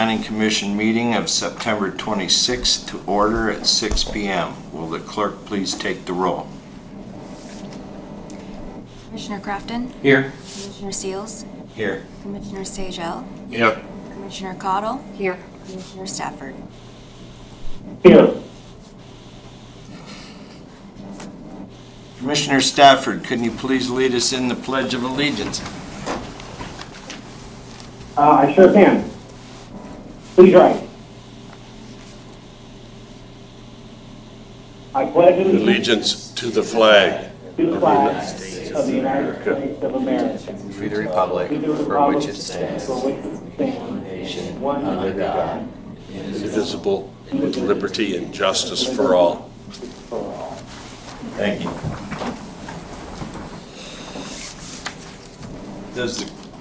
Planning Commission meeting of September 26th to order at 6 p.m. Will the clerk please take the roll? Commissioner Crafton? Here. Commissioner Seals? Here. Commissioner Sagel? Here. Commissioner Cottle? Here. Commissioner Stafford? Here. Commissioner Stafford, can you please lead us in the Pledge of Allegiance? I sure can. Please rise. I pledge Allegiance to the flag to the flag of the United States of America, To the republic for which it stands, for which it stands, nation, one under God, indivisible, with liberty and justice for all. Thank you.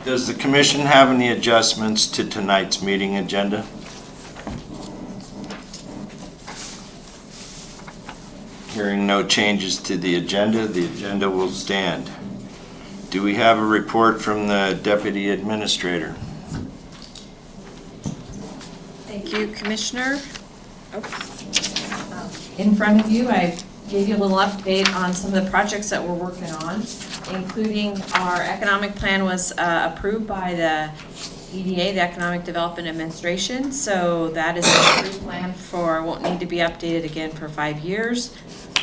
Does the commission have any adjustments to tonight's meeting agenda? Hearing no changes to the agenda will stand. Do we have a report from the Deputy Administrator? Thank you, Commissioner. In front of you, I gave you a little update on some of the projects that we're working on, including our economic plan was approved by the EDA, the Economic Development Administration. So that is an approved plan won't need to be updated again for 5 years.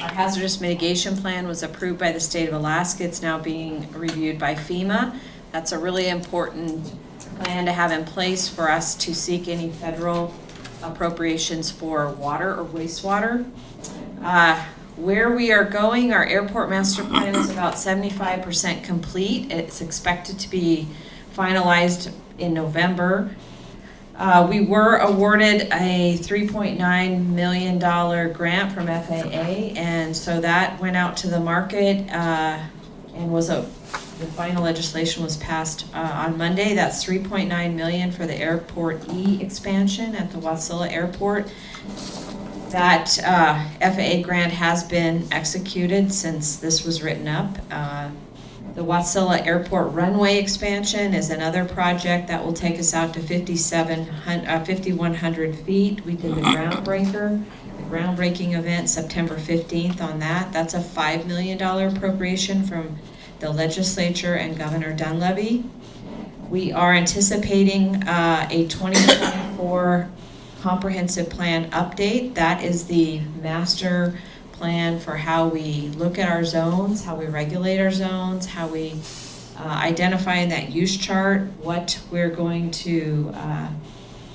Our hazardous mitigation plan was approved by the state of Alaska. It's now being reviewed by FEMA. That's a really important plan to have in place for us to seek any federal appropriations for water or wastewater. Where we are going, our airport master plan is about 75% complete. It's expected to be finalized in November. We were awarded a $3.9 million grant from FAA, and so that went out to the market and the final legislation was passed on Monday. That's $3.9 million for the Airport E expansion at the Wasilla Airport. That FAA grant has been executed since this was written up. The Wasilla Airport runway expansion is another project that will take us out to 5,100 feet. We did the groundbreaking event September 15th on that. That's a $5 million appropriation from the legislature and Governor Dunleavy. We are anticipating a 2024 comprehensive plan update. That is the master plan for how we look at our zones, how we regulate our zones, how we identify in that use chart what we're going to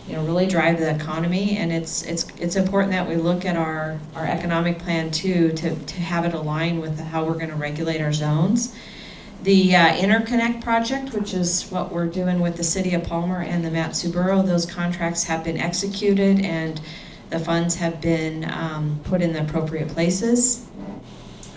really drive the economy. And it's important that we look at our economic plan too to have it align with how we're going to regulate our zones. The interconnect project, which is what we're doing with the City of Palmer and the Borough, those contracts have been executed and the funds have been put in the appropriate places.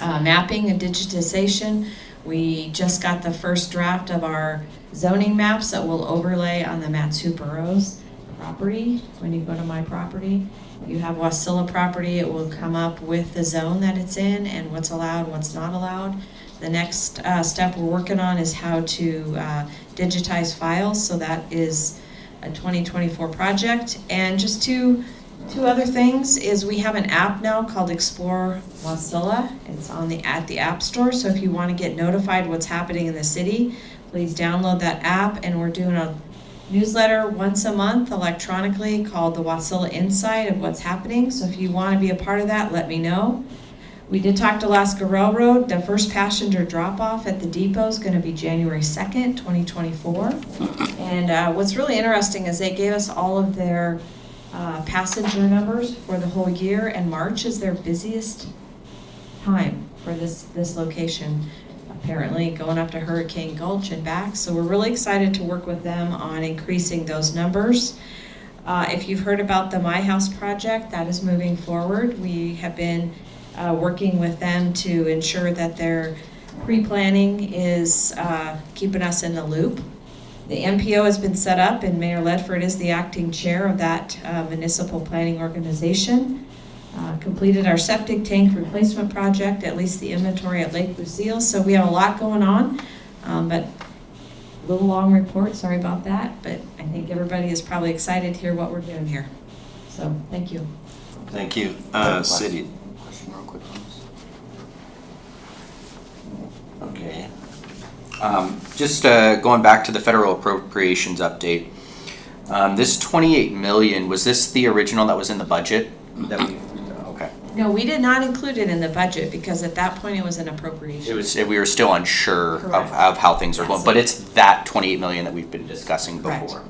Mapping and digitization, we just got the first draft of our zoning maps that will overlay on the Borough's property. When you go to my property, you have Wasilla property, it will come up with the zone that it's in and what's allowed, what's not allowed. The next step we're working on is how to digitize files, so that is a 2024 project. And just two other things is we have an app now called Explore Wasilla. It's at the App Store, so if you want to get notified what's happening in the city, please download that app. And we're doing a newsletter once a month electronically called the Wasilla Insight of what's happening. So if you want to be a part of that, let me know. We did talk to Alaska Railroad. The first passenger drop-off at the depot is going to be January 2nd, 2024. And what's really interesting is they gave us all of their passenger numbers for the whole year, and March is their busiest time for this location, apparently going up to Hurricane Gulch and back. So we're really excited to work with them on increasing those numbers. If you've heard about the My House project, that is moving forward. We have been working with them to ensure that their pre-planning is keeping us in the loop. The MPO has been set up and Mayor Ledford is the acting chair of that municipal planning organization. Completed our septic tank replacement project, at least the inventory at Lake Lucille. So we have a lot going on, but little long report, sorry about that, but I think everybody is probably excited to hear what we're doing here. So, thank you. Thank you. City. Question real quick on this. Okay. Just going back to the federal appropriations update. This 28 million, was this the original that was in the budget? That we, okay. No, we did not include it in the budget because at that point it was an appropriation. It was, we were still unsure Correct. of how things are going, but it's that 28 million that we've been discussing Correct. before.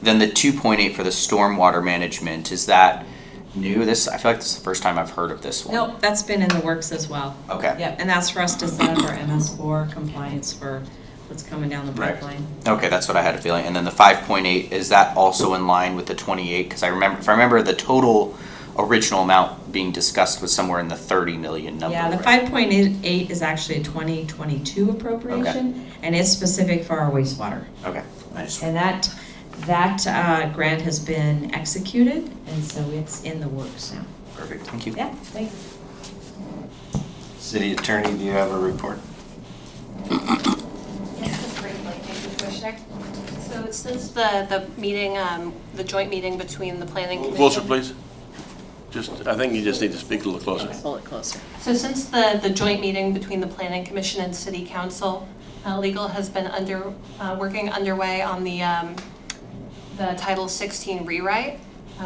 Then the 2.8 for the stormwater management, is that new? This, I feel like this is the first time I've heard of this one. Nope, that's been in the works as well. Okay. Yep, and that's for us to set up our MS4 compliance for what's coming down the Right. pipeline. Okay, that's what I had a feeling. And then the 5.8, is that also in line with the 28? Because I remember, if I remember, the total original amount being discussed was somewhere in the 30 million number. Yeah, the right? 5.8 is actually a 2022 appropriation, and it's specific for our wastewater. Okay, I just, And that grant has been executed, and so it's in the works now. perfect, thank you. Yeah, thank you. City Attorney, do you have a report? Yes, just briefly, thank you, Commissioner. So since the meeting, the joint meeting between the Planning Commission. Closer, please. I think you just need to speak a little closer. Pull it closer. So since the joint meeting between the Planning Commission and City Council, legal has been working underway on the Title 16 rewrite.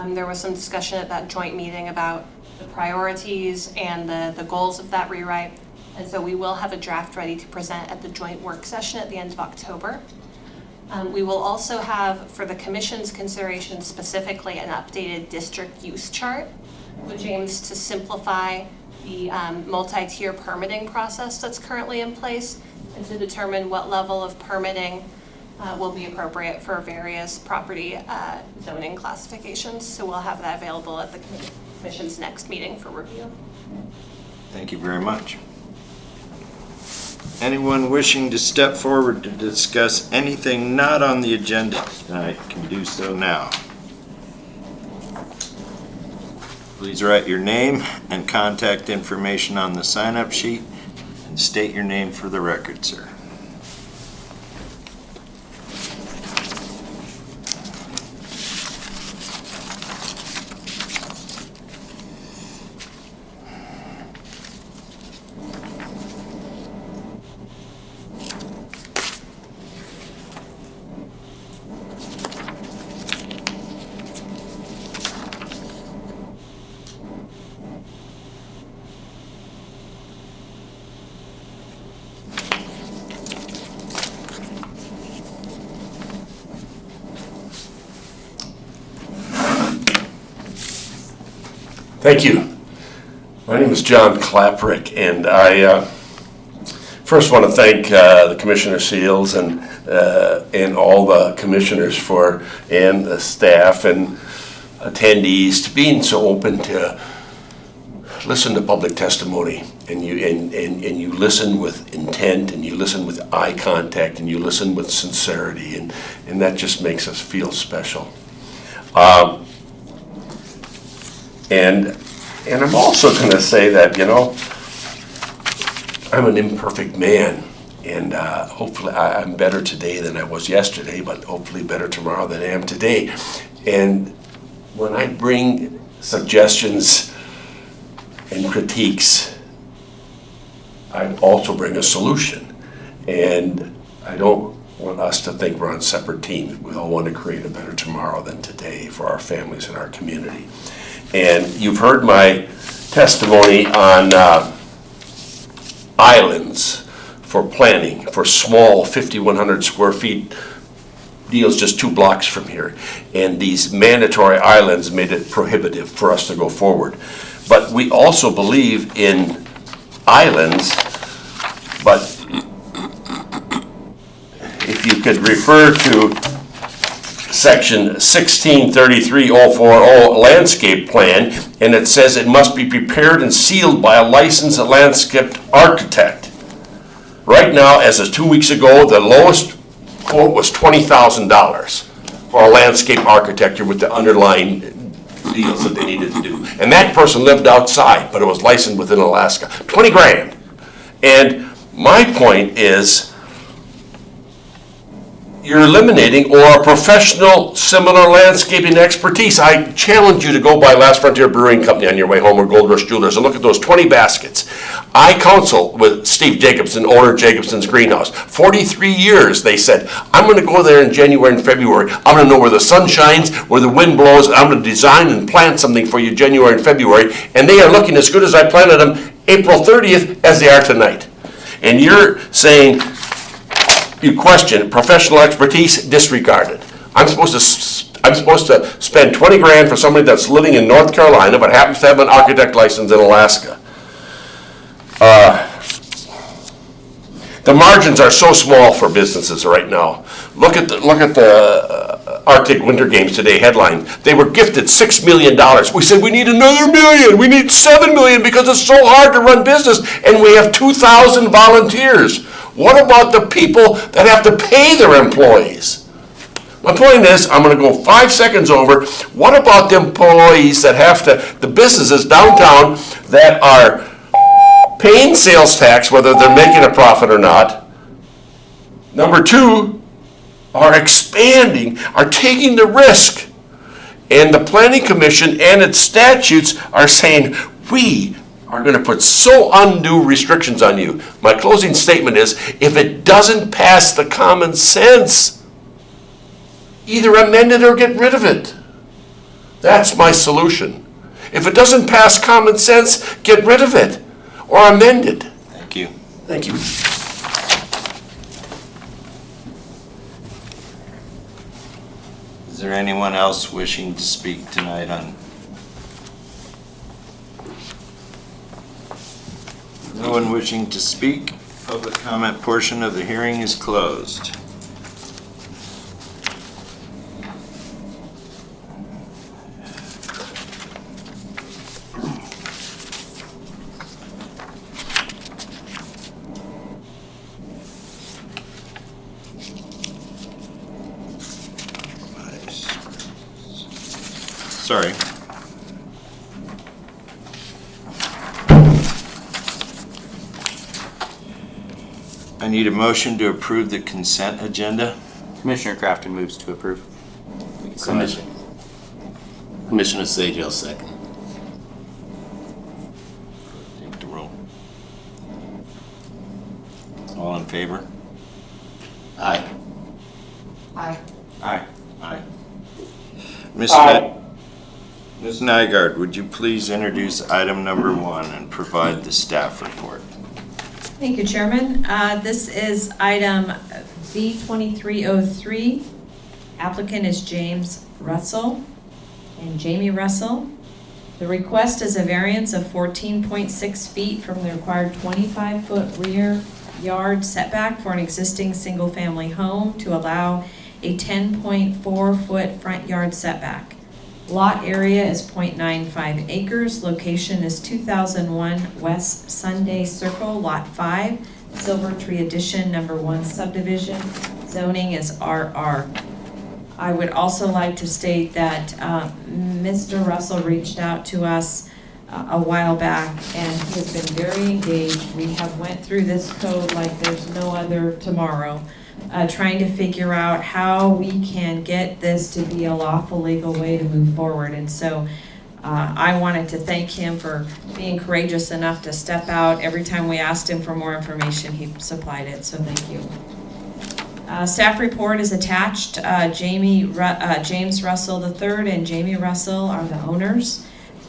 There was some discussion at that joint meeting about the priorities and the goals of that rewrite. And so we will have a draft ready to present at the joint work session at the end of October. We will also have, for the Commission's consideration specifically, an updated district use chart, which aims to simplify the multi-tier permitting process that's currently in place and to determine what level of permitting will be appropriate for various property zoning classifications. So we'll have that available at the Commission's next meeting for review. Thank you very much. Anyone wishing to step forward to discuss anything not on the agenda tonight can do so now. Please write your name and contact information on the sign-up sheet and state your name for the record, sir. Thank you. My name is John Klaprick, and I first want to thank the Commissioner Seals and all the commissioners and the staff and attendees to being so open to listen to public testimony, and you listen with intent, and you listen with eye contact, and you listen with sincerity, and that just makes us feel special. And I'm also going to say that, I'm an imperfect man, and hopefully I'm better today than I was yesterday, but hopefully better tomorrow than I am today. And when I bring suggestions and critiques, I also bring a solution. And I don't want us to think we're on separate teams. We all want to create a better tomorrow than today for our families and our community. And you've heard my testimony on islands for planning, for small 5,100 square feet deals just 2 blocks from here. And these mandatory islands made it prohibitive for us to go forward. But we also believe in islands, but if you could refer to Section 1633-040 landscape plan, and it says it must be prepared and sealed by a licensed landscape architect. Right now, as of 2 weeks ago, the lowest quote was $20,000 for a landscape architecture with the underlying deals that they needed to do. And that person lived outside, but it was licensed within Alaska. 20 grand. And my point is, you're eliminating, or a professional similar landscaping expertise. I challenge you to go by Last Frontier Brewing Company on your way home, or Gold Rush Jewelers, and look at those 20 baskets. I counsel with Steve Jacobson, owner of Jacobson's Greenhouse. 43 years, they said, I'm gonna go there in January and February. I'm gonna know where the sun shines, where the wind blows, and I'm gonna design and plant something for you January and February, and they are looking as good as I planted them April 30th as they are tonight. And you're saying, you question professional expertise, disregarded. I'm supposed to spend 20 grand for somebody that's living in North Carolina but happens to have an architect license in Alaska. The margins are so small for businesses right now. Look at the Arctic Winter Games today headline. They were gifted $6 million. We said we need another million. We need $7 million because it's so hard to run business, and we have 2,000 volunteers. What about the people that have to pay their employees? My point is, I'm going to go 5 seconds over. What about the employees that have to, the businesses downtown that are paying sales tax, whether they're making a profit or not? Number two, are expanding, are taking the risk. And the Planning Commission and its statutes are saying, we are going to put so undue restrictions on you. My closing statement is, if it doesn't pass the common sense, either amend it or get rid of it. That's my solution. If it doesn't pass common sense, get rid of it or amend it. Thank you. Thank you. Is there anyone else wishing to speak tonight on? No one wishing to speak. Public comment portion of the hearing is closed. Sorry. I need a motion to approve the consent agenda. Commissioner Crafton moves to approve. Commissioner Sajal, second. Take the roll. All in favor? Aye. Aye. Aye. Aye. Ms. Nygaard, would you please introduce item number 1 and provide the staff report? Thank you, Chairman. This is item B2303. Applicant is James Russell and Jamie Russell. The request is a variance of 14.6 feet from the required 25-foot rear yard setback for an existing single-family home to allow a 10.4-foot front yard setback. Lot area is 0.95 acres. Location is 2001 West Sunday Circle, Lot 5, Silver Tree Addition, number 1 subdivision. Zoning is RR. I would also like to state that Mr. Russell reached out to us a while back, and he has been very engaged. We have went through this code like there's no other tomorrow. Trying to figure out how we can get this to be a lawful legal way to move forward. And so I wanted to thank him for being courageous enough to step out. Every time we asked him for more information, he supplied it, so thank you. Staff report is attached. James Russell III and Jamie Russell are the owners.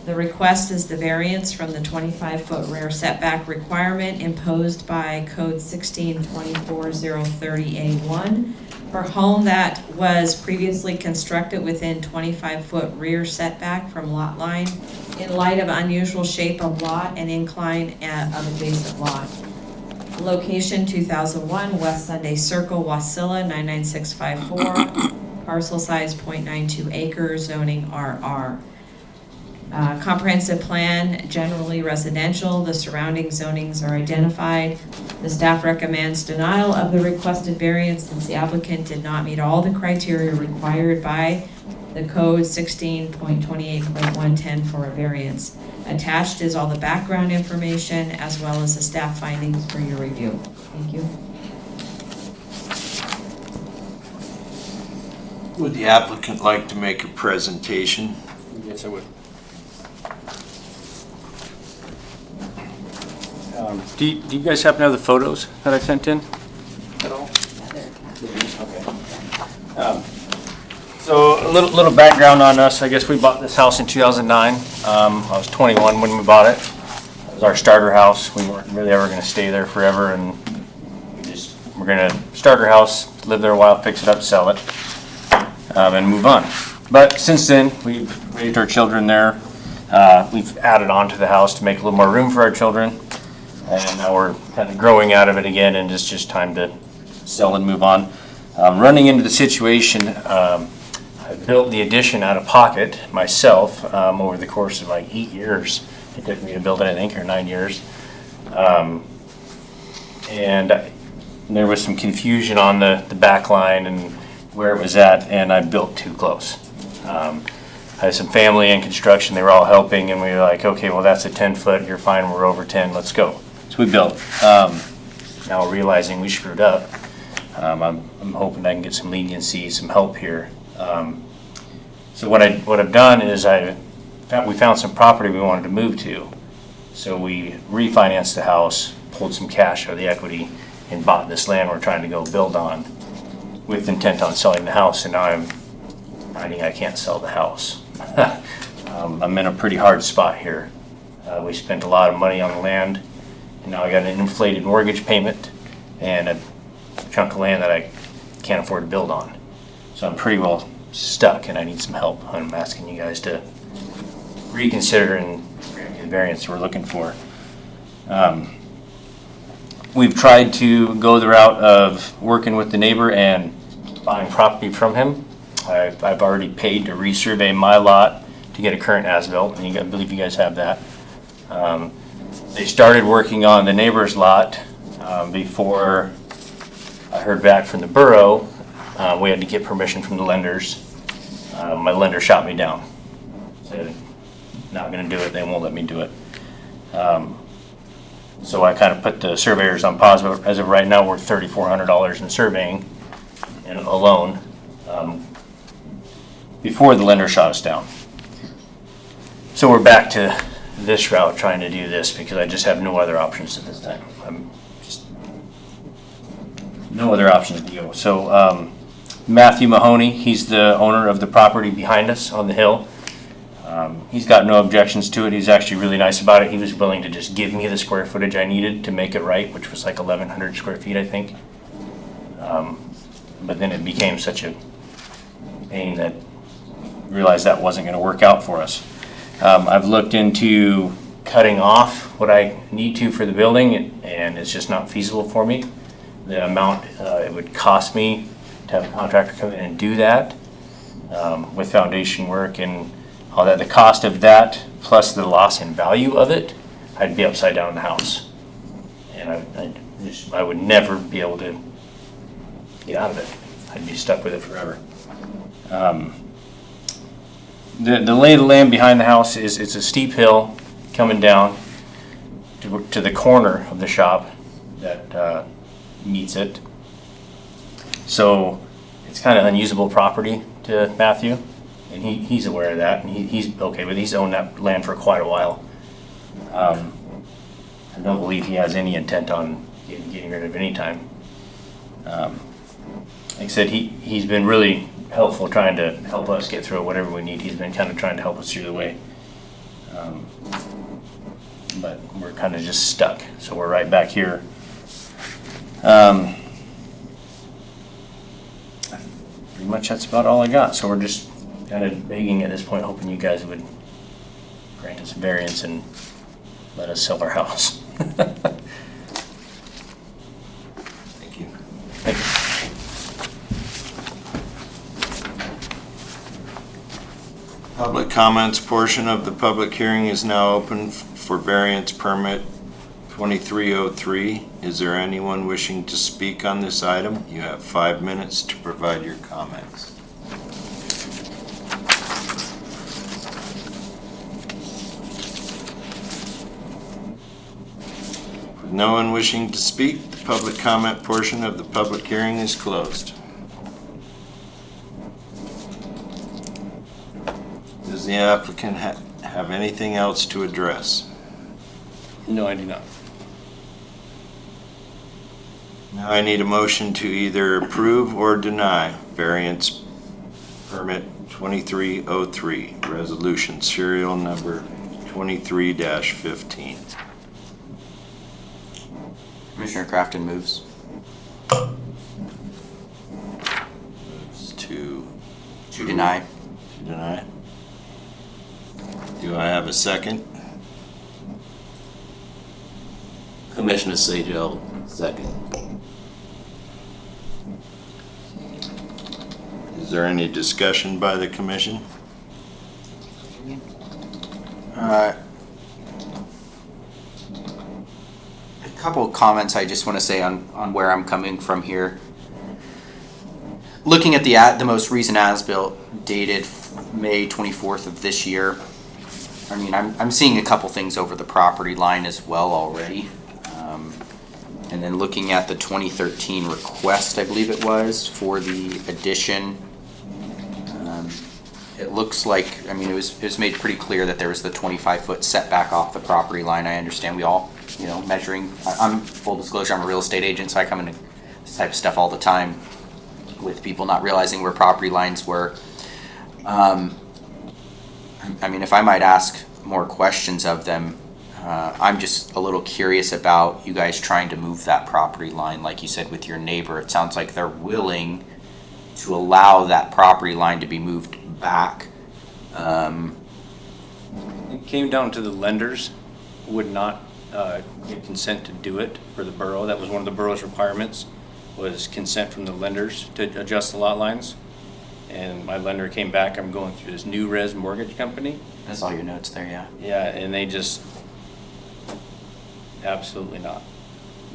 The request is the variance from the 25-foot rear setback requirement imposed by Code 16-24-030A1 for a home that was previously constructed within 25-foot rear setback from lot line in light of unusual shape of lot and incline of adjacent lot. Location 2001 West Sunday Circle, Wasilla 99654, parcel size 0.92 acres, zoning RR. Comprehensive plan, generally residential. The surrounding zonings are identified. The staff recommends denial of the requested variance since the applicant did not meet all the criteria required by the code 16.28.110 for a variance. Attached is all the background information as well as the staff findings for your review. Thank you. Would the applicant like to make a presentation? Yes, I would. Do you guys happen to have the photos that I sent in at all? Okay. So a little background on us. I guess we bought this house in 2009. I was 21 when we bought it. It was our starter house. We weren't really ever going to stay there forever, and we're going to start our house, live there a while, fix it up, sell it, and move on. But since then, we've raised our children there. We've added on to the house to make a little more room for our children. And now we're kind of growing out of it again, and it's just time to sell and move on. Running into the situation, I built the addition out of pocket myself over the course of like 8 years. It took me to build it, I think, or 9 years. And there was some confusion on the back line and where it was at, and I built too close. I had some family in construction, they were all helping, and we were like, okay, well, that's a 10-foot, you're fine, we're over 10, let's go. So we built. Now realizing we screwed up, I'm hoping I can get some leniency, some help here. So what I've done is we found some property we wanted to move to. So we refinanced the house, pulled some cash out of the equity, and bought this land we're trying to go build on with intent on selling the house, and now I'm finding I can't sell the house. I'm in a pretty hard spot here. We spent a lot of money on the land, and now I got an inflated mortgage payment and a chunk of land that I can't afford to build on. So I'm pretty well stuck, and I need some help. I'm asking you guys to reconsider and grant me the variance we're looking for. We've tried to go the route of working with the neighbor and buying property from him. I've already paid to resurvey my lot to get a current as-built, and I believe you guys have that. They started working on the neighbor's lot before I heard back from the borough. We had to get permission from the lenders. My lender shot me down. Said, not gonna do it, they won't let me do it. So I kind of put the surveyors on pause, but as of right now, we're $3,400 in surveying and alone before the lender shot us down. So we're back to this route, trying to do this because I just have no other options at this time. No other options to go. So Matthew Mahoney, he's the owner of the property behind us on the hill. He's got no objections to it. He's actually really nice about it. He was willing to just give me the square footage I needed to make it right, which was like 1,100 square feet, I think. But then it became such a pain that I realized that wasn't going to work out for us. I've looked into cutting off what I need to for the building, and it's just not feasible for me. The amount it would cost me to have a contractor come in and do that with foundation work and all that, the cost of that plus the loss in value of it, I'd be upside down in the house, and I would never be able to get out of it. I'd be stuck with it forever. The lay of the land behind the house is it's a steep hill coming down to the corner of the shop that meets it. So it's kind of unusable property to Matthew, and he's aware of that, and he's okay with it. He's owned that land for quite a while. I don't believe he has any intent on getting rid of it anytime. Like I said, he's been really helpful trying to help us get through whatever we need. He's been kind of trying to help us through the way. But we're kind of just stuck, so we're right back here. Pretty much that's about all I got. So we're just kind of begging at this point, hoping you guys would grant us a variance and let us sell our house. Thank you. Thank you. Public comments portion of the public hearing is now open for variance permit 2303. Is there anyone wishing to speak on this item? You have 5 minutes to provide your comments. With no one wishing to speak, the public comment portion of the public hearing is closed. Does the applicant have anything else to address? No, I do not. Now I need a motion to either approve or deny variance permit 2303, resolution serial number 23-15. Commissioner Crafton moves. To To deny. deny. Do I have a second? Commissioner Sajal, second. Is there any discussion by the commission? A couple of comments I just want to say on where I'm coming from here. Looking at the most recent as-built dated May 24th of this year, I mean, I'm seeing a couple things over the property line as well already. And then looking at the 2013 request, I believe it was, for the addition, it looks like, I mean, it was made pretty clear that there was the 25-foot setback off the property line. I understand we all, measuring, I'm, full disclosure, I'm a real estate agent, so I come into this type of stuff all the time with people not realizing where property lines were. I mean, if I might ask more questions of them, I'm just a little curious about you guys trying to move that property line, like you said, with your neighbor. It sounds like they're willing to allow that property line to be moved back. It came down to the lenders would not get consent to do it for the borough. That was one of the borough's requirements, was consent from the lenders to adjust the lot lines. And my lender came back, I'm going through this new res mortgage company. That's all your notes there, yeah. Yeah, and they just, absolutely not.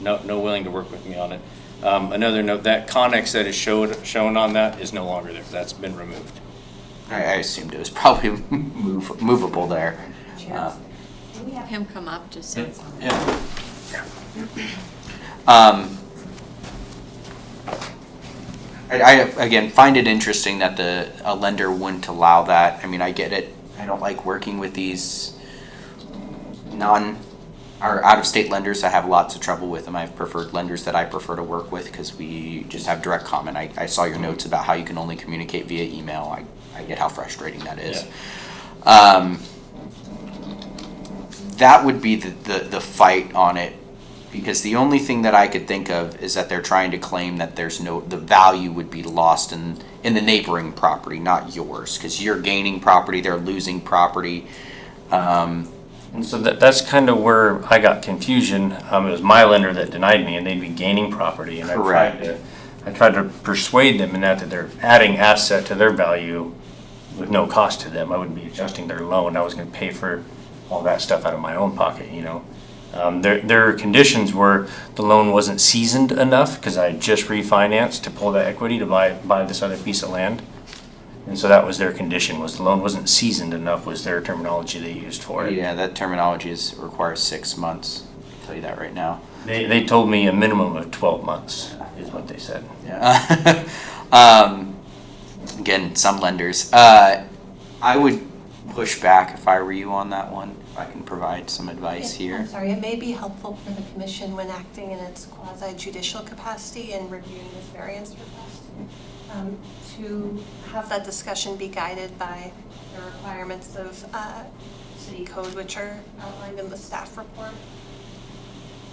No willing to work with me on it. Another note, that connex that is shown on that is no longer there. That's been removed. I assumed it was probably movable there. Can we have him come up just so it's on? Yeah. I again find it interesting that a lender wouldn't allow that. I mean, I get it. I don't like working with these out-of-state lenders. I have lots of trouble with them. I have preferred lenders that I prefer to work with because we just have direct comment. I saw your notes about how you can only communicate via email. I get how frustrating that is. Yeah. That would be the fight on it, because the only thing that I could think of is that they're trying to claim that the value would be lost in the neighboring property, not yours, because you're gaining property, they're losing property. And so that's kind of where I got confusion. It was my lender that denied me, and they'd be gaining property, and Correct. I tried to persuade them in that they're adding asset to their value with no cost to them. I wouldn't be adjusting their loan. I was going to pay for all that stuff out of my own pocket, Their conditions were the loan wasn't seasoned enough because I had just refinanced to pull that equity to buy this other piece of land. And so that was their condition, was the loan wasn't seasoned enough, was their terminology they used for it. Yeah, that terminology requires 6 months. I'll tell you that right now. They told me a minimum of 12 months is what they said. Yeah. Again, some lenders. I would push back if I were you on that one, if I can provide some advice here. I'm sorry, it may be helpful for the commission when acting in its quasi-judicial capacity and reviewing this variance request, to have that discussion be guided by the requirements of city code, which are outlined in the staff report,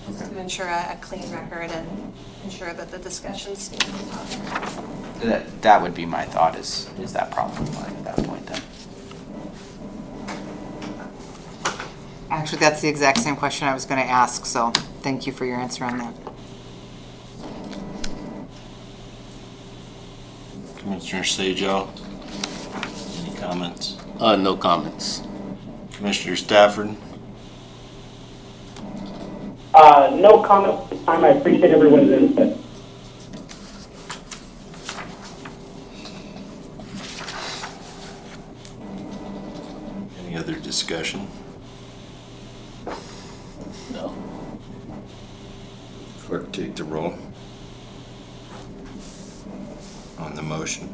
just to ensure a clean record and ensure that the discussions stay on topic. That would be my thought, is that problem fine at that point then? Actually, that's the exact same question I was going to ask, so thank you for your answer on that. Commissioner Sajal, any comments? No comments. Commissioner Stafford? No comment at this time. I appreciate everyone's input. Any other discussion? No. Clerk, take the roll on the motion.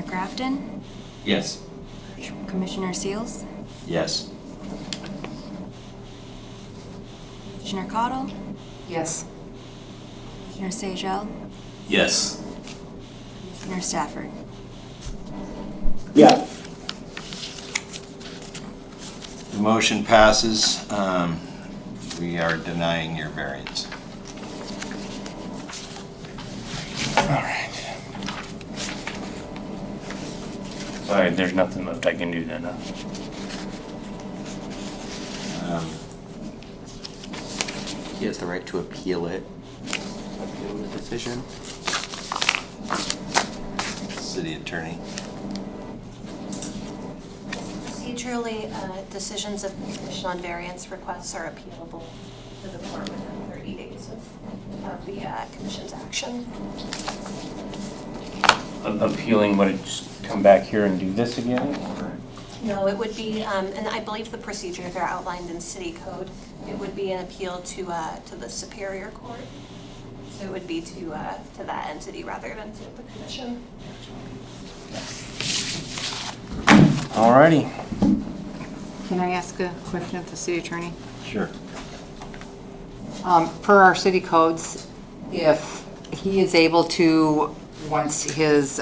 Commissioner Crafton, Yes. Commissioner Seals, Yes. Commissioner Cottle, Yes. Commissioner Sajel, Yes. Commissioner Stafford. Yes. The motion passes. We are denying your variance. All right. Sorry, there's nothing left I can do then, huh? He has the right to appeal it. Appeal the decision. City attorney. Procedurally, decisions of the commission on variance requests are appealable to the court within 30 days of the commission's action. Appealing, would it just come back here and do this again? or- No, it would be, and I believe the procedures are outlined in city code. It would be an appeal to the Superior Court. So it would be to that entity rather than to the commission. Alrighty. Can I ask a question of the city attorney? Sure. Per our city codes, if he is able to, once his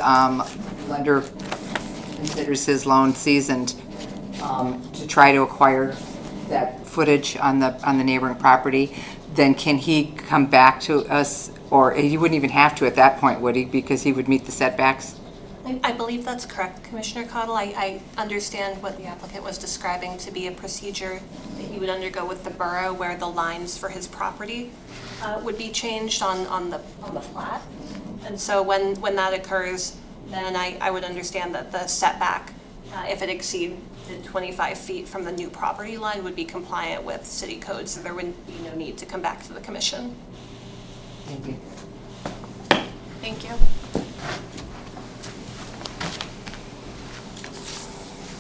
lender considers his loan seasoned, to try to acquire that footage on the neighboring property, then can he come back to us, or he wouldn't even have to at that point, would he? Because he would meet the setbacks? I believe that's correct, Commissioner Cottle. I understand what the applicant was describing to be a procedure that he would undergo with the borough where the lines for his property would be changed on the plat. And so when that occurs, then I would understand that the setback, if it exceeded 25 feet from the new property line, would be compliant with city code, so there wouldn't be no need to come back to the commission. Thank you. Thank you.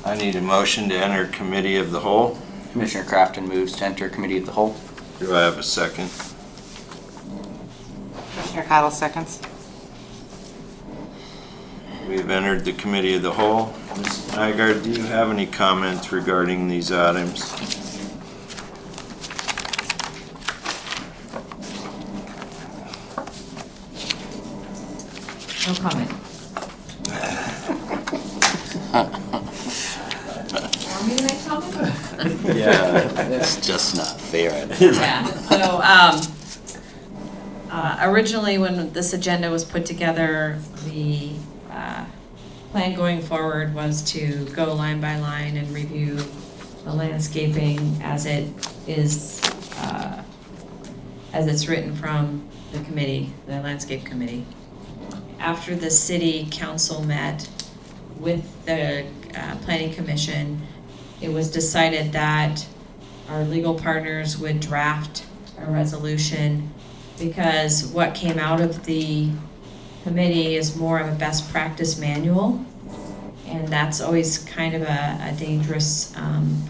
I need a motion to enter committee of the whole. Commissioner Crafton moves to enter committee of the whole. Do I have a second? Commissioner Cottle seconds. We've entered the committee of the whole. Ms. Nygaard, do you have any comments regarding these items? No comment. Want me to make comment? Yeah, that's just not fair. Yeah, so, originally, when this agenda was put together, the, plan going forward was to go line by line and review the landscaping as it is, as it's written from the committee, the landscape committee. After the city council met with the, planning commission, it was decided that our legal partners would draft a resolution, because what came out of the committee is more of a best practice manual, and that's always kind of a dangerous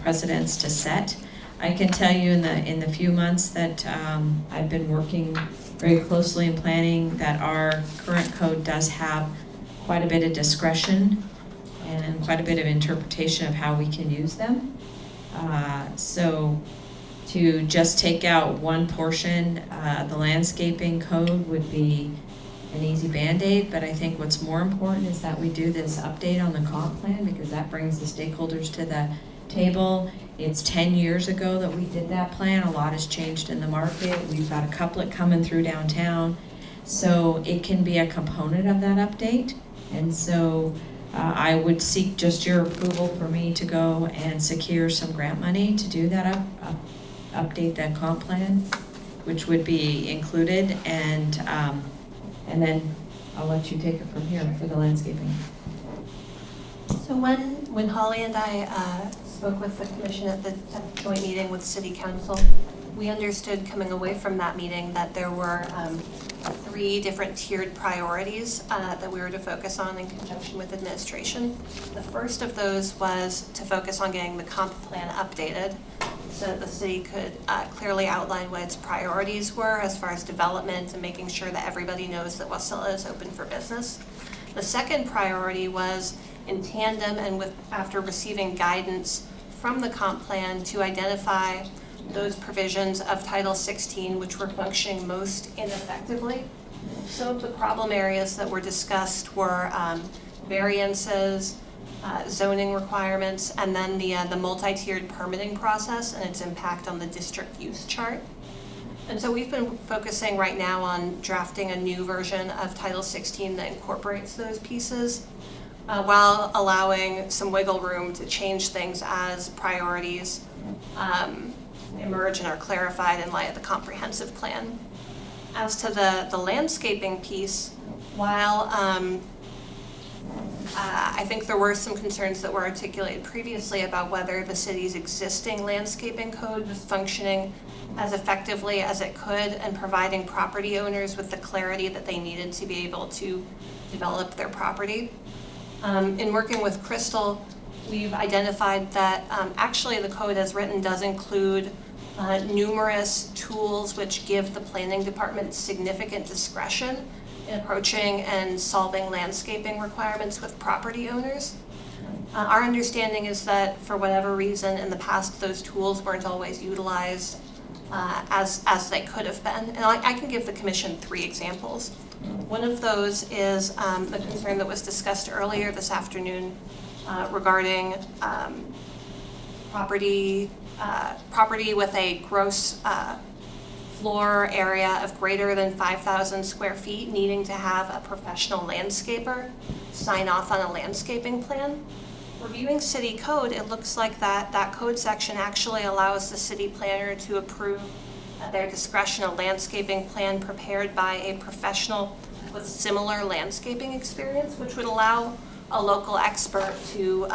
precedence to set. I can tell you in the few months that I've been working very closely in planning, that our current code does have quite a bit of discretion and quite a bit of interpretation of how we can use them. So to just take out one portion, the landscaping code would be an easy Band-Aid, but I think what's more important is that we do this update on the comp plan, because that brings the stakeholders to the table. It's 10 years ago that we did that plan. A lot has changed in the market. We've got a couplet coming through downtown. So it can be a component of that update. And so I would seek just your approval for me to go and secure some grant money to do that update that comp plan, which would be included, and then I'll let you take it from here for the landscaping. So when Holly and I spoke with the commission at the joint meeting with city council, we understood coming away from that meeting that there were 3 different tiered priorities that we were to focus on in conjunction with administration. The first of those was to focus on getting the comp plan updated so that the city could clearly outline what its priorities were as far as development and making sure that everybody knows that Wasilla is open for business. The second priority was in tandem and after receiving guidance from the comp plan to identify those provisions of Title 16 which were functioning most ineffectively. Some of the problem areas that were discussed were variances, zoning requirements, and then the multi-tiered permitting process and its impact on the district use chart. And so we've been focusing right now on drafting a new version of Title 16 that incorporates those pieces while allowing some wiggle room to change things as priorities emerge and are clarified in light of the comprehensive plan. As to the landscaping piece, while I think there were some concerns that were articulated previously about whether the city's existing landscaping code was functioning as effectively as it could and providing property owners with the clarity that they needed to be able to develop their property. In working with Crystal, we've identified that actually the code as written does include numerous tools which give the planning department significant discretion in approaching and solving landscaping requirements with property owners. Our understanding is that for whatever reason in the past those tools weren't always utilized as they could have been. And I can give the commission 3 examples. One of those is the concern that was discussed earlier this afternoon regarding property with a gross floor area of greater than 5,000 square feet needing to have a professional landscaper sign off on a landscaping plan. Reviewing city code, it looks like that code section actually allows the city planner to approve at their discretion a landscaping plan prepared by a professional with similar landscaping experience, which would allow a local expert to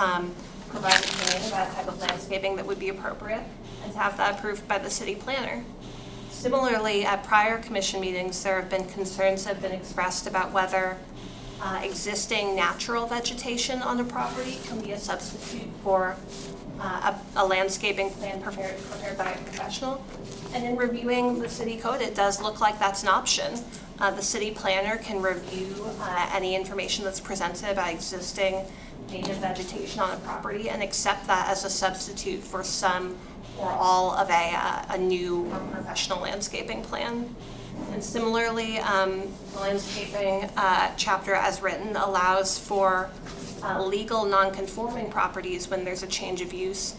provide an opinion about the type of landscaping that would be appropriate and to have that approved by the city planner. Similarly, at prior commission meetings, there have been concerns that have been expressed about whether existing natural vegetation on a property can be a substitute for a landscaping plan prepared by a professional. And in reviewing the city code, it does look like that's an option. The city planner can review any information that's presented about existing native vegetation on a property and accept that as a substitute for some or all of a new or professional landscaping plan. And similarly, the landscaping chapter as written allows for legal non-conforming properties when there's a change of use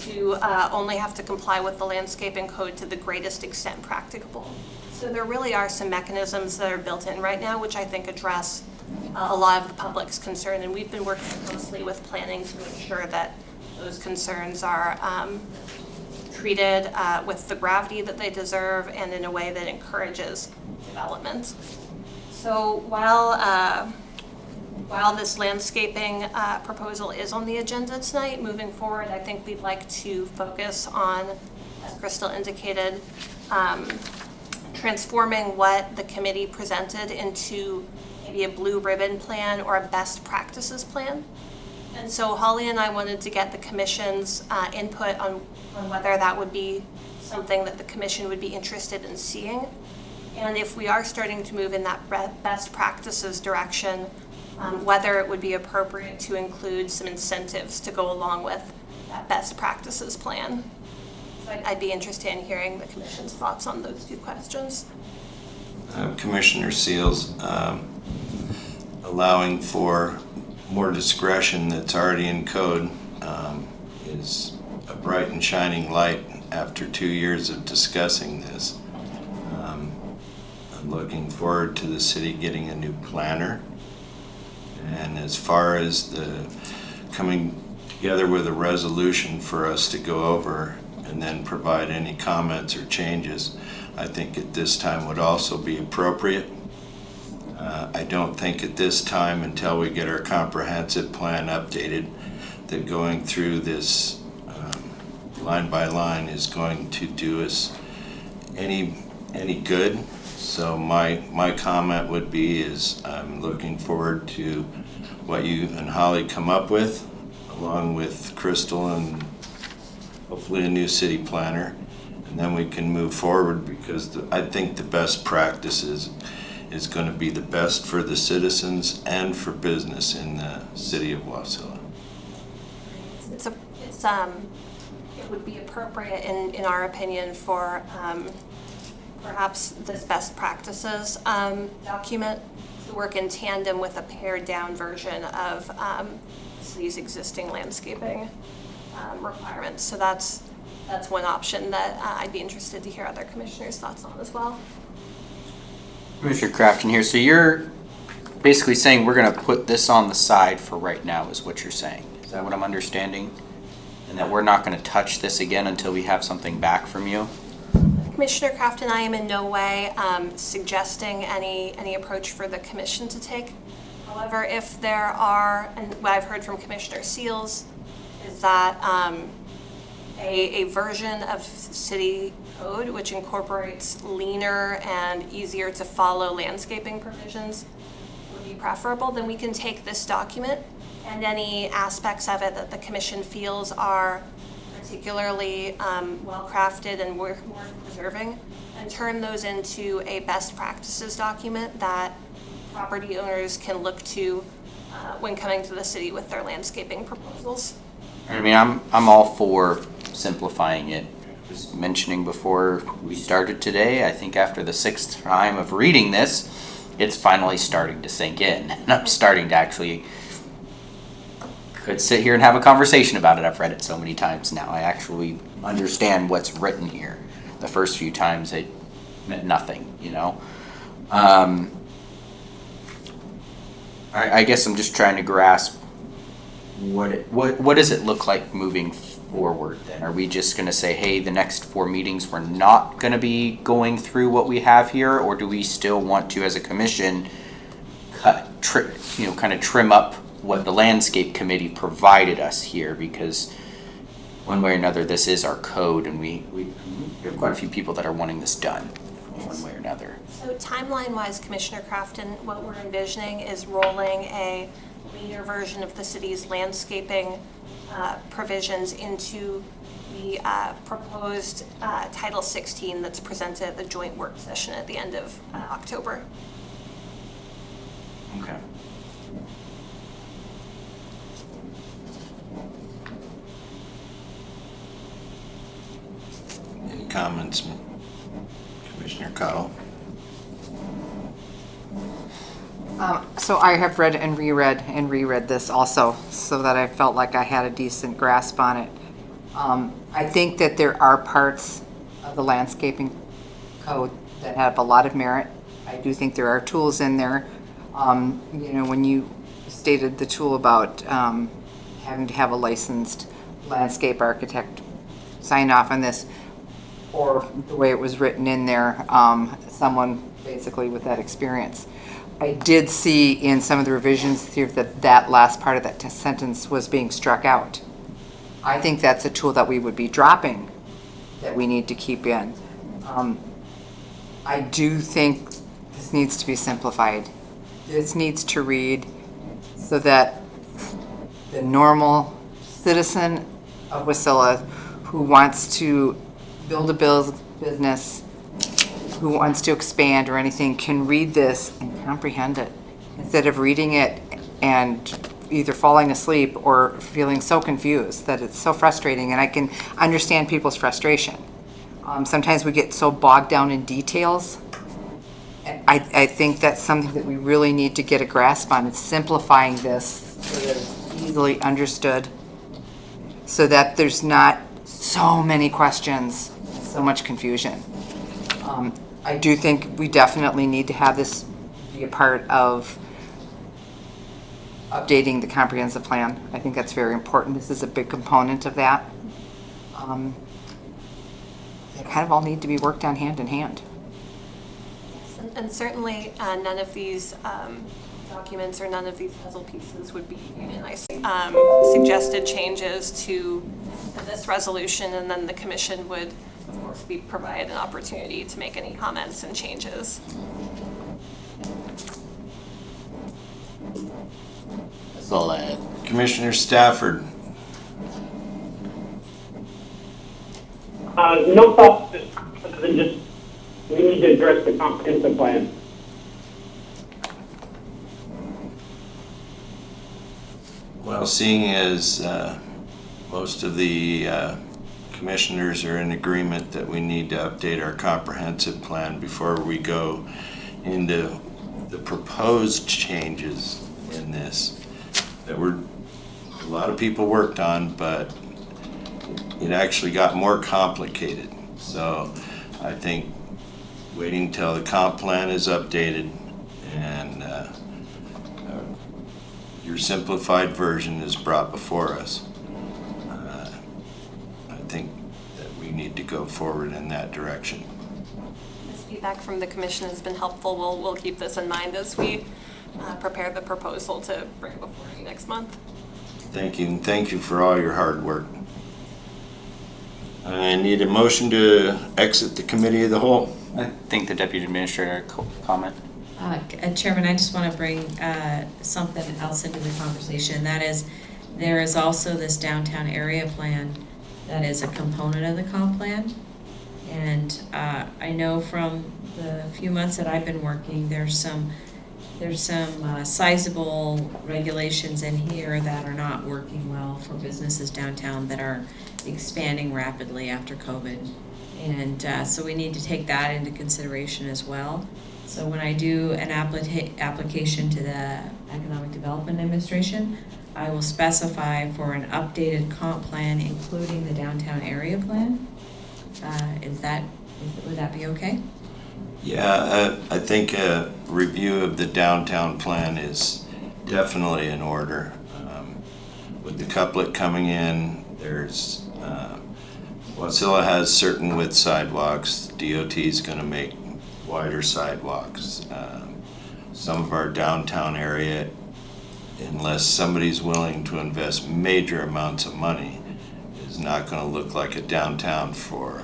to only have to comply with the landscaping code to the greatest extent practicable. So there really are some mechanisms that are built in right now which I think address a lot of the public's concern, and we've been working closely with planning to ensure that those concerns are treated with the gravity that they deserve and in a way that encourages development. So while this landscaping proposal is on the agenda tonight, moving forward, I think we'd like to focus on, as Crystal indicated, transforming what the committee presented into maybe a blue ribbon plan or a best practices plan. And so Holly and I wanted to get the commission's input on whether that would be something that the commission would be interested in seeing. And if we are starting to move in that best practices direction, whether it would be appropriate to include some incentives to go along with that best practices plan. So I'd be interested in hearing the commission's thoughts on those 2 questions. Commissioner Seals, allowing for more discretion that's already in code is a bright and shining light after 2 years of discussing this. I'm looking forward to the city getting a new planner. And as far as the coming together with a resolution for us to go over and then provide any comments or changes, I think at this time would also be appropriate. I don't think at this time, until we get our comprehensive plan updated, that going through this line by line is going to do us any good. So my comment would be is I'm looking forward to what you and Holly come up with, along with Crystal and hopefully a new city planner, and then we can move forward, because I think the best practice is is going to be the best for the citizens and for business in the city of Wasilla. It would be appropriate, in our opinion, for perhaps this best practices document to work in tandem with a pared down version of city's existing landscaping requirements. So that's one option that I'd be interested to hear other commissioners' thoughts on as well. Commissioner Crafton here, so you're basically saying we're gonna put this on the side for right now, is what you're saying? Is that what I'm understanding? And that we're not gonna touch this again until we have something back from you? Commissioner Crafton, I am in no way suggesting any approach for the commission to take. However, if there are, and what I've heard from Commissioner Seals is that a version of city code which incorporates leaner and easier to follow landscaping provisions would be preferable, then we can take this document and any aspects of it that the commission feels are particularly well-crafted and worth preserving, and turn those into a best practices document that property owners can look to when coming to the city with their landscaping proposals. I mean, I'm all for simplifying it. I was mentioning before we started today, I think after the 6th time of reading this, it's finally starting to sink in. And I'm starting to actually could sit here and have a conversation about it. I've read it so many times now. I actually understand what's written here. The first few times it meant nothing, you know? I guess I'm just trying to grasp what does it look like moving forward then? Are we just going to say, hey, the next 4 meetings we're not going to be going through what we have here, or do we still want to, as a commission, kind of trim up what the landscape committee provided us here? Because one way or another, this is our code, and we have quite a few people that are wanting this done one way or another. So timeline-wise, Commissioner Crafton, what we're envisioning is rolling a leaner version of the city's landscaping provisions into the proposed Title 16 that's presented at the joint work session at the end of October. Okay. Any comments, Commissioner Cottle? So I have read and reread this also, so that I felt like I had a decent grasp on it. I think that there are parts of the landscaping code that have a lot of merit. I do think there are tools in there. You know, when you stated the tool about having to have a licensed landscape architect sign off on this, or the way it was written in there, someone basically with that experience. I did see in some of the revisions here that last part of that sentence was being struck out. I think that's a tool that we would be dropping, that we need to keep in. I do think this needs to be simplified. This needs to read so that the normal citizen of Wasilla who wants to build a business, who wants to expand or anything, can read this and comprehend it, instead of reading it and either falling asleep or feeling so confused that it's so frustrating. And I can understand people's frustration. Sometimes we get so bogged down in details. I think that's something that we really need to get a grasp on. It's simplifying this so that it's easily understood, so that there's not so many questions, so much confusion. I do think we definitely need to have this be a part of updating the comprehensive plan. I think that's very important. This is a big component of that. They kind of all need to be worked on hand in hand. And certainly none of these documents or none of these puzzle pieces would be unionized. Suggested changes to this resolution, and then the commission would, of course, be provided an opportunity to make any comments and changes. That's all I had. Commissioner Stafford? No thoughts, other than just, we need to address the comprehensive plan. Well, seeing as most of the commissioners are in agreement that we need to update our comprehensive plan before we go into the proposed changes in this, that a lot of people worked on, but it actually got more complicated. So I think waiting till the comp plan is updated and your simplified version is brought before us, I think that we need to go forward in that direction. This feedback from the commission has been helpful. We'll keep this in mind as we prepare the proposal to bring before you next month. Thank you, and thank you for all your hard work. I need a motion to exit the committee of the whole. I think the deputy administrator comment. Chairman, I just want to bring something else into the conversation. That is, there is also this downtown area plan that is a component of the comp plan. And I know from the few months that I've been working, there's some sizable regulations in here that are not working well for businesses downtown that are expanding rapidly after COVID. And so we need to take that into consideration as well. So when I do an application to the Economic Development Administration, I will specify for an updated comp plan, including the downtown area plan. Would that be okay? Yeah, I think a review of the downtown plan is definitely in order. With the couplet coming in, there's, Wasilla has certain width sidewalks. DOT is going to make wider sidewalks. Some of our downtown area, unless somebody's willing to invest major amounts of money, is not going to look like a downtown for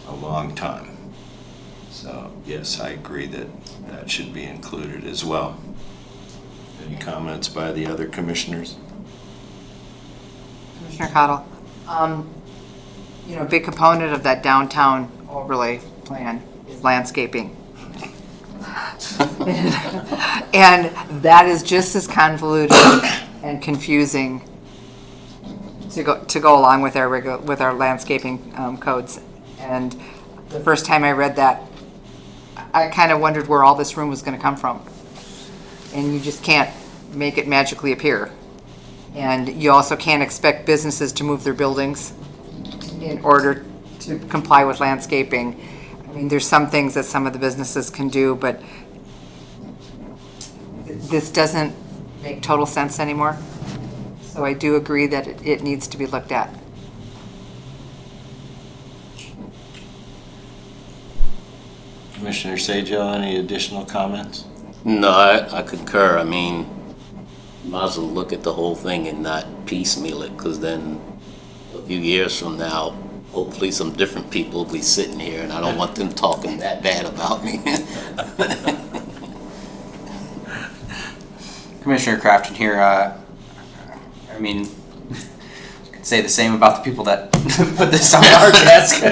a long time. So yes, I agree that that should be included as well. Any comments by the other commissioners? Commissioner Cottle, a big component of that downtown overlay plan is landscaping. And that is just as convoluted and confusing to go along with our landscaping codes. And the first time I read that, I kind of wondered where all this room was going to come from. And you just can't make it magically appear. And you also can't expect businesses to move their buildings in order to comply with landscaping. I mean, there's some things that some of the businesses can do, but this doesn't make total sense anymore. So I do agree that it needs to be looked at. Commissioner Sajal, any additional comments? No, I concur. I mean, might as well look at the whole thing and not piecemeal it, because then a few years from now, hopefully some different people will be sitting here, and I don't want them talking that bad about me. Commissioner Crafton here, I mean, I could say the same about the people that put this on our desk.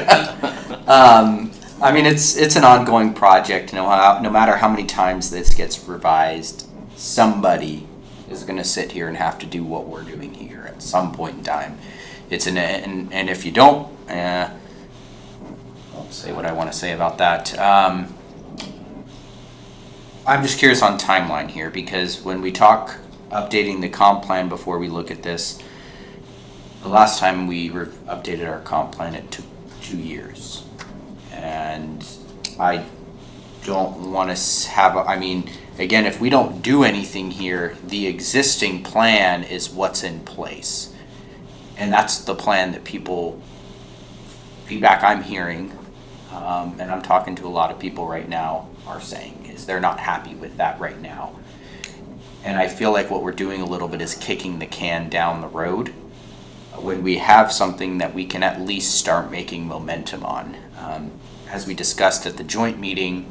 I mean, it's an ongoing project. No matter how many times this gets revised, somebody is going to sit here and have to do what we're doing here at some point in time. And if you don't, I'll say what I want to say about that. I'm just curious on timeline here, because when we talk updating the comp plan before we look at this, the last time we updated our comp plan, it took 2 years. And I don't want to have, I mean, again, if we don't do anything here, the existing plan is what's in place. And that's the plan that feedback I'm hearing, and I'm talking to a lot of people right now, are saying is they're not happy with that right now. And I feel like what we're doing a little bit is kicking the can down the road when we have something that we can at least start making momentum on. As we discussed at the joint meeting,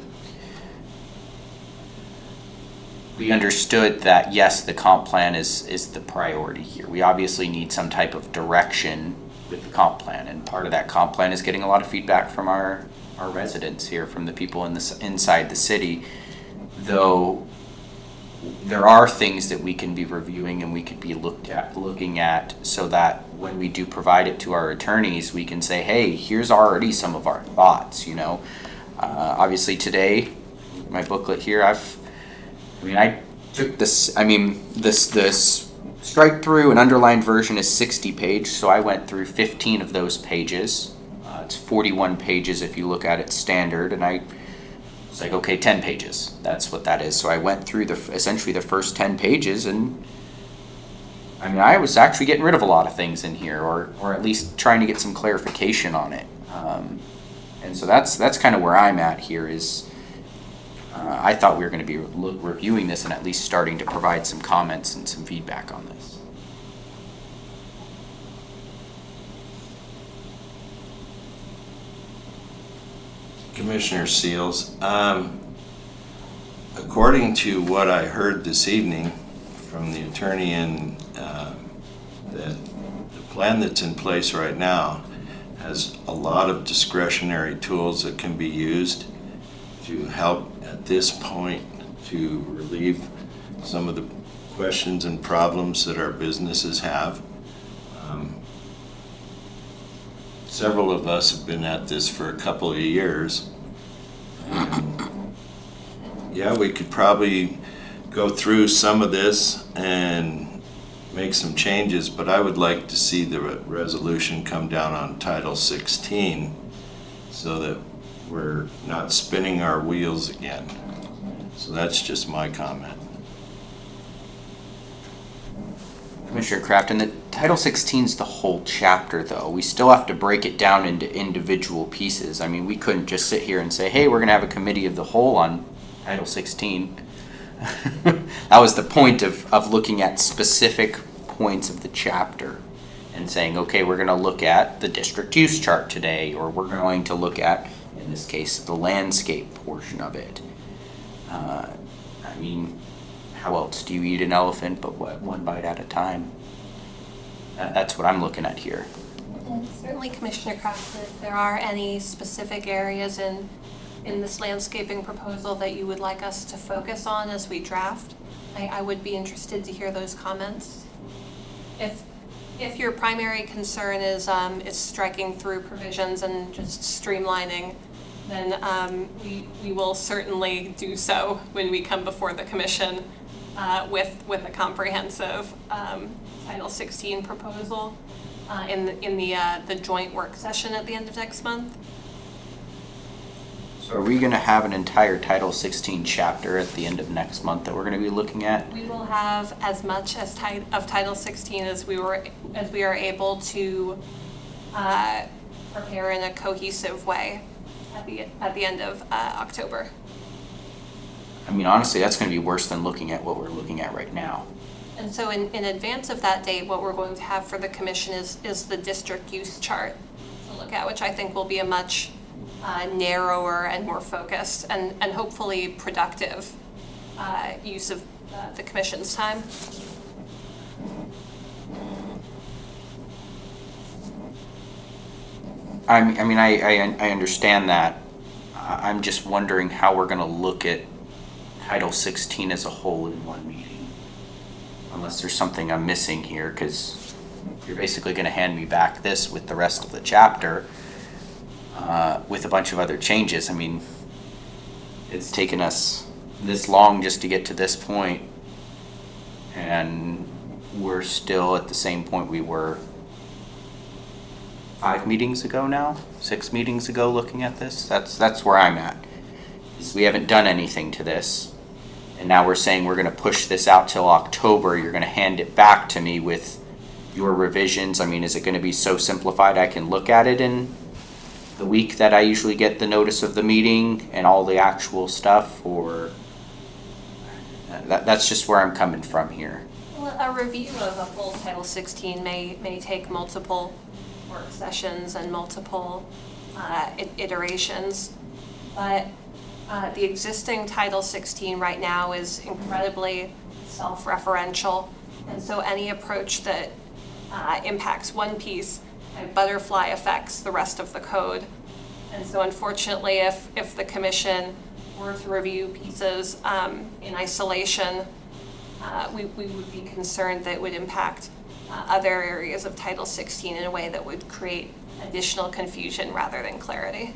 we understood that yes, the comp plan is the priority here. We obviously need some type of direction with the comp plan, and part of that comp plan is getting a lot of feedback from our residents here, from the people inside the city. Though there are things that we can be reviewing and we could be looking at so that when we do provide it to our attorneys, we can say, hey, here's already some of our thoughts, you know. Obviously today, my booklet here, I took this, this strike through and underlined version is 60 page, so I went through 15 of those pages. It's 41 pages if you look at it standard, and I was like, okay, 10 pages, that's what that is. So I went through essentially the first 10 pages, and I was actually getting rid of a lot of things in here, or at least trying to get some clarification on it. And so that's kind of where I'm at here is, I thought we were going to be reviewing this and at least starting to provide some comments and some feedback on this. Commissioner Seals, according to what I heard this evening from the attorney, and that the plan that's in place right now has a lot of discretionary tools that can be used to help at this point to relieve some of the questions and problems that our businesses have. Several of us have been at this for a couple of years. Yeah, we could probably go through some of this and make some changes, but I would like to see the resolution come down on Title 16 so that we're not spinning our wheels again. So that's just my comment. Commissioner Kraft, and the Title 16 is the whole chapter, though. We still have to break it down into individual pieces. We couldn't just sit here and say, hey, we're going to have a committee of the whole on Title 16. That was the point of looking at specific points of the chapter and saying, okay, we're going to look at the district use chart today, or we're going to look at, in this case, the landscape portion of it. How else do you eat an elephant but one bite at a time? That's what I'm looking at here. And certainly, Commissioner Kraft, if there are any specific areas in this landscaping proposal that you would like us to focus on as we draft, I would be interested to hear those comments. If your primary concern is striking through provisions and just streamlining, then we will certainly do so when we come before the commission with a comprehensive Title 16 proposal in the joint work session at the end of next month. So are we going to have an entire Title 16 chapter at the end of next month that we're going to be looking at? We will have as much as of Title 16 as we are able to prepare in a cohesive way at the end of October. Honestly, that's going to be worse than looking at what we're looking at right now. And so in advance of that date, what we're going to have for the commission is the district use chart to look at, which I think will be a much narrower and more focused and hopefully productive use of the commission's time. I understand that. I'm just wondering how we're going to look at Title 16 as a whole in one meeting. Unless there's something I'm missing here, because you're basically going to hand me back this with the rest of the chapter with a bunch of other changes. It's taken us this long just to get to this point, and we're still at the same point we were 5 meetings ago now, 6 meetings ago looking at this. That's where I'm at. Is we haven't done anything to this, and now we're saying we're going to push this out till October. You're going to hand it back to me with your revisions. Is it going to be so simplified I can look at it in the week that I usually get the notice of the meeting and all the actual stuff, or that's just where I'm coming from here. Well, a review of a full Title 16 may take multiple work sessions and multiple iterations, but the existing Title 16 right now is incredibly self-referential, and so any approach that impacts one piece and butterfly affects the rest of the code. And so unfortunately, if the commission were to review pieces in isolation we would be concerned that it would impact other areas of Title 16 in a way that would create additional confusion rather than clarity.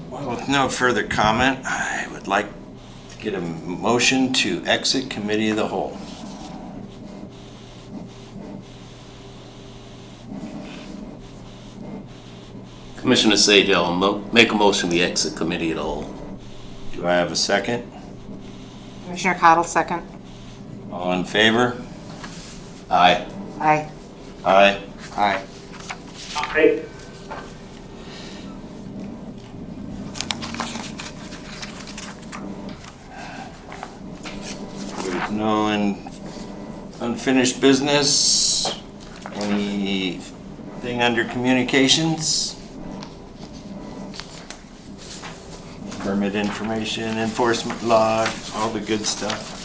Well, with no further comment, I would like to get a motion to exit committee of the whole. Commissioner Sajal, make a motion we exit committee at all. Do I have a second? Commissioner Cottle, second. All in favor? Aye. Aye. Aye. Aye. Aye. There's no unfinished business. Anything under communications? Permit information, enforcement log, all the good stuff.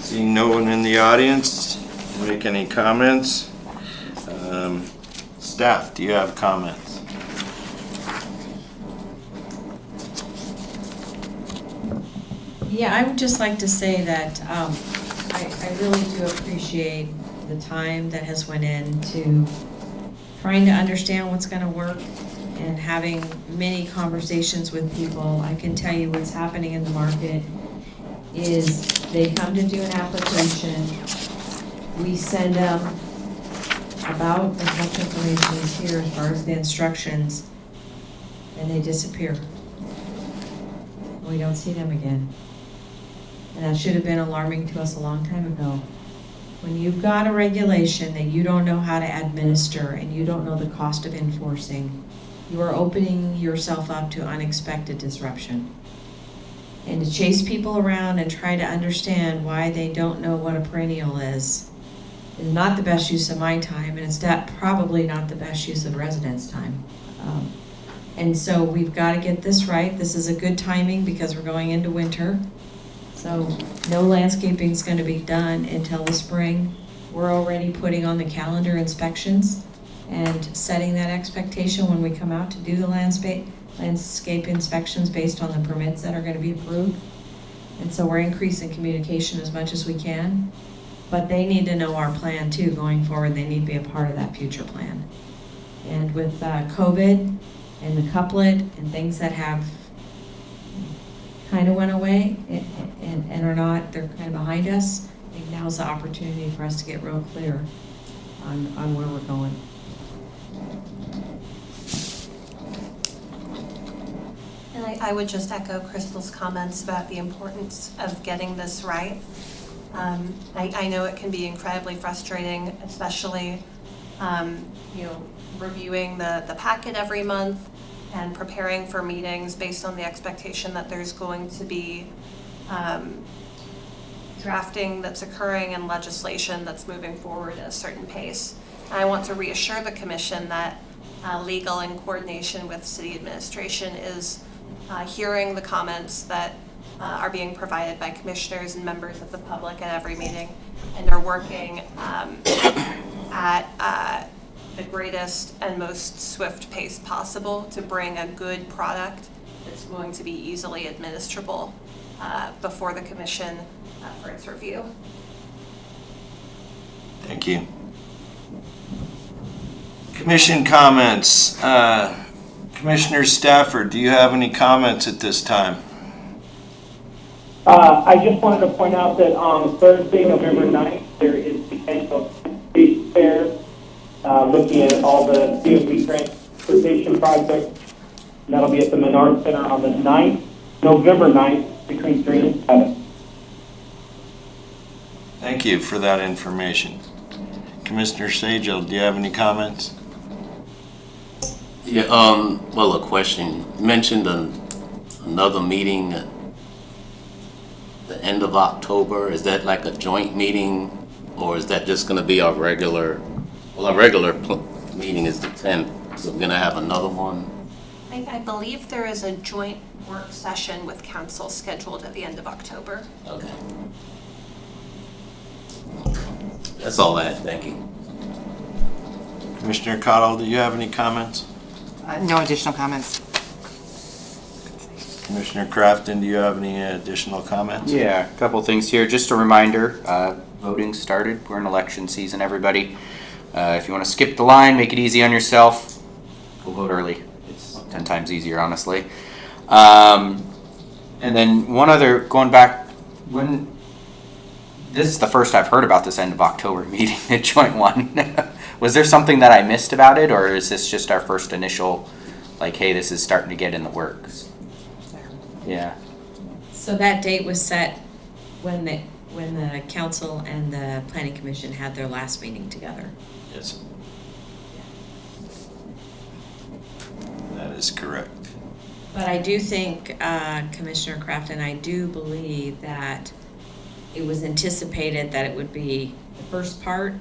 Seeing no one in the audience, make any comments? Staff, do you have comments? Yeah, I would just like to say that I really do appreciate the time that has went into trying to understand what's going to work and having many conversations with people. I can tell you what's happening in the market is they come to do an application, we send them about as much information as here as far as the instructions, and they disappear. We don't see them again. And that should have been alarming to us a long time ago. When you've got a regulation that you don't know how to administer and you don't know the cost of enforcing, you are opening yourself up to unexpected disruption. And to chase people around and try to understand why they don't know what a perennial is not the best use of my time, and it's probably not the best use of the residents' time. And so we've got to get this right. This is a good timing because we're going into winter. So no landscaping is going to be done until the spring. We're already putting on the calendar inspections and setting that expectation when we come out to do the landscape inspections based on the permits that are going to be approved. And so we're increasing communication as much as we can. But they need to know our plan too going forward. They need to be a part of that future plan. And with COVID and the couplet and things that have kind of went away and are not, they're kind of behind us, I think now's the opportunity for us to get real clear on where we're going. And I would just echo Crystal's comments about the importance of getting this right. I know it can be incredibly frustrating, especially reviewing the packet every month and preparing for meetings based on the expectation that there's going to be drafting that's occurring and legislation that's moving forward at a certain pace. And I want to reassure the commission that legal in coordination with city administration is hearing the comments that are being provided by commissioners and members of the public at every meeting, and are working at the greatest and most swift pace possible to bring a good product that's going to be easily administrable before the commission for its review. Thank you. Commission comments. Commissioner Stafford, do you have any comments at this time? I just wanted to point out that on Thursday, November 9th, there is the annual state fair, looking at all the DOT transportation projects. And that'll be at the Menard Center on the 9th, November 9th, between 3 and 7. Thank you for that information. Commissioner Sajal, do you have any comments? Yeah, well, a question. You mentioned another meeting at the end of October. Is that like a joint meeting, or is that just gonna be our regular, well, our regular meeting is the 10th, so we're gonna have another one? I believe there is a joint work session with council scheduled at the end of October. Okay. That's all I had, thank you. Commissioner Cottle, do you have any comments? No additional comments. Commissioner Crafton, do you have any additional comments? Yeah, a couple things here. Just a reminder, voting started. We're in election season, everybody. If you want to skip the line, make it easy on yourself, go vote early. It's 10 times easier, honestly. And then one other, going back, this is the first I've heard about this end of October meeting, the joint one. Was there something that I missed about it, or is this just our first initial, like, hey, this is starting to get in the works? Yeah. So that date was set when the council and the planning commission had their last meeting together. Yes. That is correct. But I do think, Commissioner Crafton, I do believe that it was anticipated that it would be the first part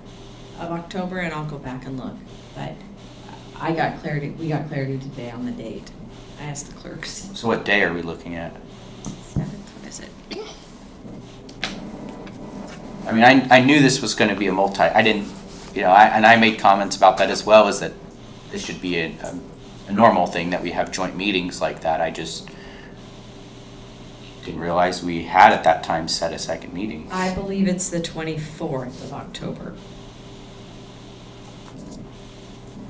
of October, and I'll go back and look. But we got clarity today on the date. I asked the clerks. So what day are we looking at? 7th, what is it? I mean, I knew this was going to be I didn't, I made comments about that as well, is that this should be a normal thing that we have joint meetings like that. I just didn't realize we had at that time set a second meeting. I believe it's the 24th of October.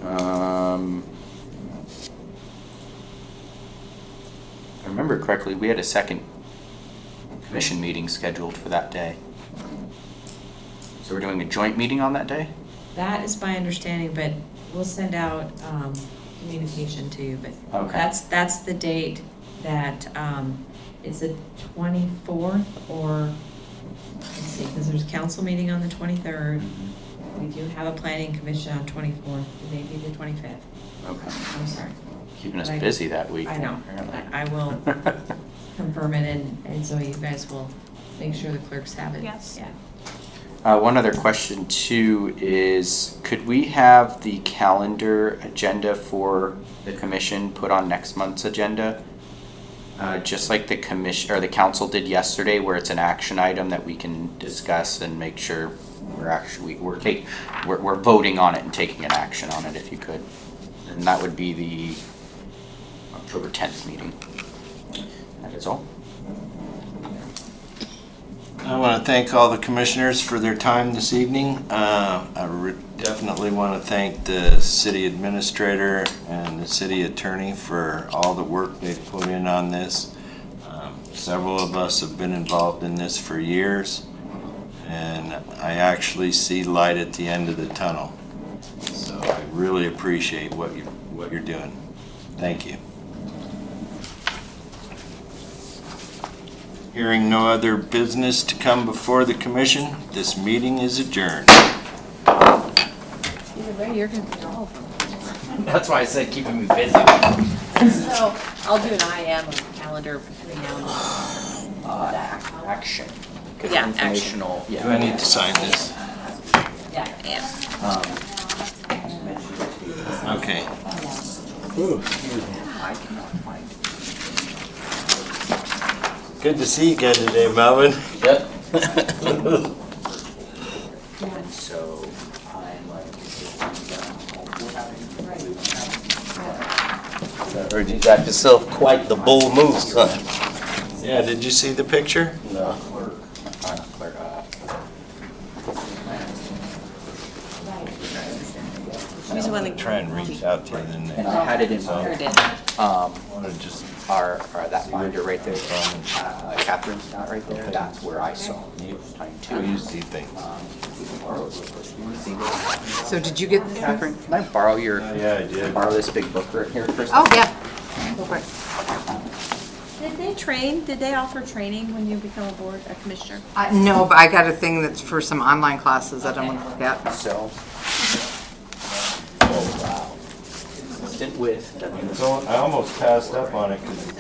If I remember correctly, we had a second commission meeting scheduled for that day. So we're doing a joint meeting on that day? That is my understanding, but we'll send out communication to you. But Okay. that's the date that it's the 24th, or let's see, because there's a council meeting on the 23rd. We do have a planning commission on 24th, maybe the 25th. Okay. I'm sorry. Keeping us But busy that week. I know. apparently. I will confirm it, and so you guys will make sure the clerks have it. Yes. Yeah. One other question too is, could we have the calendar agenda for the commission put on next month's agenda? Just like the commission or the council did yesterday, where it's an action item that we can discuss and make sure we're voting on it and taking an action on it, if you could. And that would be the October 10th meeting. That is all. I want to thank all the commissioners for their time this evening. Definitely want to thank the city administrator and the city attorney for all the work they've put in on this. Several of us have been involved in this for years, and I actually see light at the end of the tunnel. So I really appreciate what you're doing. Thank you. Hearing no other business to come before the commission, this meeting is adjourned. Either way, you're going to be all of them. That's why I said keeping me busy. So I'll do an IM of the calendar between now and then. Action. 'Cause Yeah, informational. Do I need to sign this? Yeah, and. Okay. I cannot find it. Good to see you again today, Melvin. Yep. So I'm like, I heard you got yourself quite the bull moose, huh? Yeah, did you see the picture? No. She's the one that. Try and reach out to you then. and I had it in Sure my, did. Wanna just our that binder right there, Catherine's got right there, that's where I saw it was time How to. you see things. So did you get, Catherine, can I borrow your, Yeah, I did. borrow this big book right here for a oh, second? yeah. Go for it. Did they offer training when you become a commissioner? No, but I got a thing that's for some online classes that I'm gonna look at. So. Oh, wow. Consistent with. So I almost passed up on it because it's